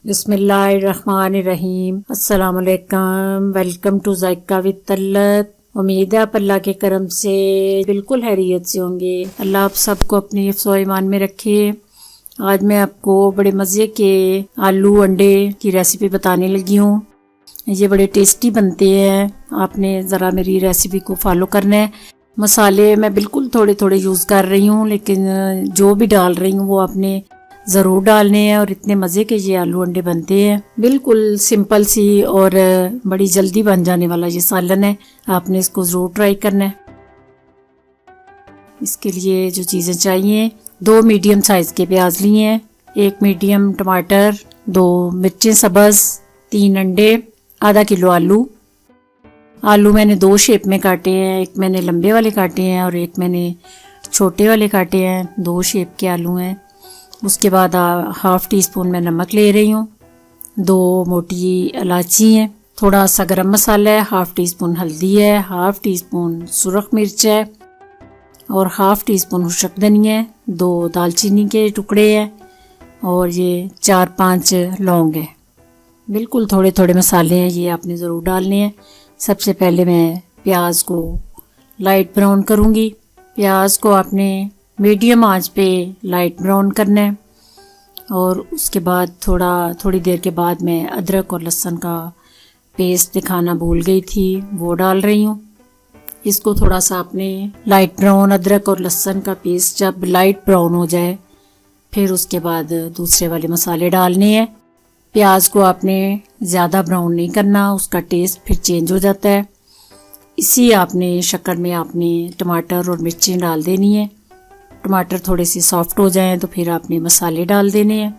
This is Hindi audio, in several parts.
बिस्मिल्लाहिर्रहमानिर्रहीम। अस्सलाम वालेकुम। Welcome to JICA with तल्लत। उम्मीद है आप अल्लाह के करम से बिल्कुल हैरियत से होंगे। अल्लाह आप सबको अपने हिफ्ज़ व ईमान में रखे। आज मैं आपको बड़े मज़े के आलू अंडे की रेसिपी बताने लगी हूँ। ये बड़े टेस्टी बनते हैं। आपने ज़रा मेरी रेसिपी को फॉलो करना है। मसाले मैं बिल्कुल थोड़े थोड़े यूज़ कर रही हूँ, लेकिन जो भी डाल रही हूँ वो आपने ज़रूर डालने हैं। और इतने मज़े के ये आलू अंडे बनते हैं। बिल्कुल सिंपल सी और बड़ी जल्दी बन जाने वाला ये सालन है। आपने इसको ज़रूर ट्राई करना है। इसके लिए जो चीज़ें चाहिए, 2 मीडियम साइज़ के प्याज लिए हैं, 1 मीडियम टमाटर, 2 मिर्चें सब्ज़, 3 अंडे, आधा किलो आलू। आलू मैंने 2 शेप में काटे हैं, एक मैंने लंबे वाले काटे हैं और एक मैंने छोटे वाले काटे हैं। 2 शेप के आलू हैं। उसके बाद हाफ़ टी स्पून मैं नमक ले रही हूँ, 2 मोटी इलायची हैं, थोड़ा सा गरम मसाला है, हाफ़ टी स्पून हल्दी है, हाफ़ टी स्पून सुरख मिर्च है और हाफ़ टी स्पून हुशक धनिया है, 2 दालचीनी के टुकड़े हैं और ये 4-5 लौंग है। बिल्कुल थोड़े थोड़े मसाले हैं, ये आपने ज़रूर डालने हैं। सबसे पहले मैं प्याज को लाइट ब्राउन करूँगी। प्याज को आपने मीडियम आंच पे लाइट ब्राउन करना है और उसके बाद थोड़ी देर के बाद मैं अदरक और लहसुन का पेस्ट दिखाना भूल गई थी, वो डाल रही हूँ। इसको थोड़ा सा आपने लाइट ब्राउन, अदरक और लहसुन का पेस्ट जब लाइट ब्राउन हो जाए फिर उसके बाद दूसरे वाले मसाले डालने हैं। प्याज को आपने ज़्यादा ब्राउन नहीं करना, उसका टेस्ट फिर चेंज हो जाता है। इसी आपने शक्कर में आपने टमाटर और मिर्चें डाल देनी है। टमाटर थोड़े से सॉफ्ट हो जाएं तो फिर आपने मसाले डाल देने हैं।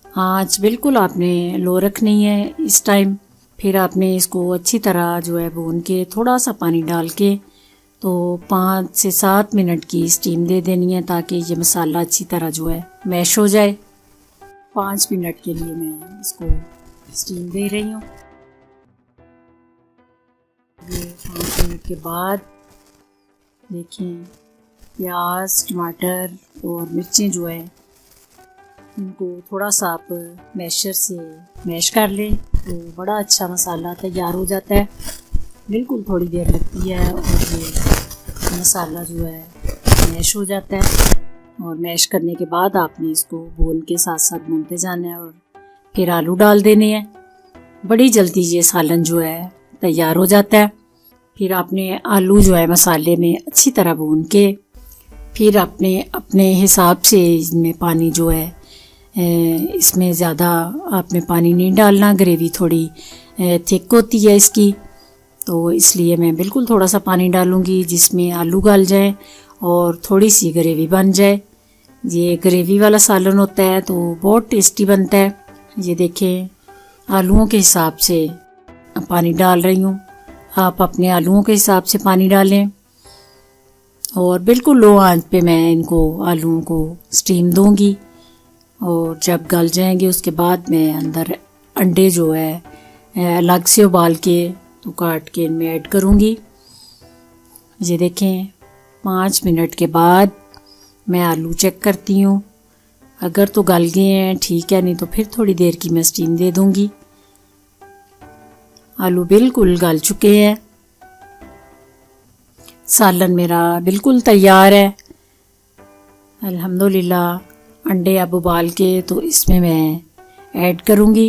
आँच बिल्कुल आपने लो रखनी है इस टाइम। फिर आपने इसको अच्छी तरह जो है भून के थोड़ा सा पानी डाल के तो 5 से 7 मिनट की स्टीम दे देनी है, ताकि ये मसाला अच्छी तरह जो है मैश हो जाए। 5 मिनट के लिए मैं इसको स्टीम दे रही हूँ। ये 5 मिनट के बाद देखें प्याज, टमाटर और मिर्चें जो है इनको थोड़ा सा आप मैशर से मैश कर लें तो बड़ा अच्छा मसाला तैयार हो जाता है। बिल्कुल थोड़ी देर लगती है और ये मसाला जो है मैश हो जाता है। और मैश करने के बाद आपने इसको भून के साथ साथ भूनते जाना है और फिर आलू डाल देने हैं। बड़ी जल्दी ये सालन जो है तैयार हो जाता है। फिर आपने आलू जो है मसाले में अच्छी तरह भून के फिर आपने अपने हिसाब से इसमें पानी जो है इसमें ज़्यादा आपने पानी नहीं डालना। ग्रेवी थोड़ी थिक होती है इसकी, तो इसलिए मैं बिल्कुल थोड़ा सा पानी डालूँगी जिसमें आलू गल जाए और थोड़ी सी ग्रेवी बन जाए। ये ग्रेवी वाला सालन होता है तो बहुत टेस्टी बनता है। ये देखें आलूओं के हिसाब से पानी डाल रही हूँ, आप अपने आलूओं के हिसाब से पानी डालें और बिल्कुल लो आंच पे मैं इनको आलूओं को स्टीम दूंगी। और जब गल जाएंगे उसके बाद मैं अंदर अंडे जो है अलग से उबाल के तो काट के इनमें ऐड करूंगी। ये देखें 5 मिनट के बाद मैं आलू चेक करती हूँ, अगर तो गल गए हैं ठीक है, नहीं तो फिर थोड़ी देर की मैं स्टीम दे दूंगी। आलू बिल्कुल गल चुके हैं। सालन मेरा बिल्कुल तैयार है अल्हम्दुलिल्लाह। अंडे अब उबाल के तो इसमें मैं ऐड करूँगी।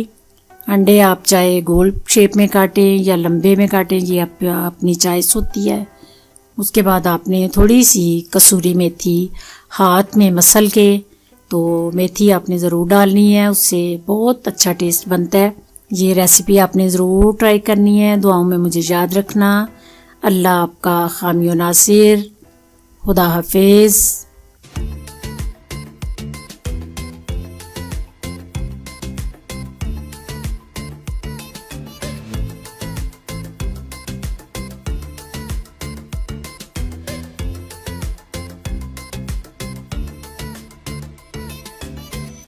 अंडे आप चाहे गोल शेप में काटें या लंबे में काटें, ये अपनी चॉइस होती है। उसके बाद आपने थोड़ी सी कसूरी मेथी हाथ में मसल के तो मेथी आपने ज़रूर डालनी है, उससे बहुत अच्छा टेस्ट बनता है। ये रेसिपी आपने ज़रूर ट्राई करनी है। दुआओं में मुझे याद रखना। अल्लाह आपका हामी नासिर। खुदा हाफिज़।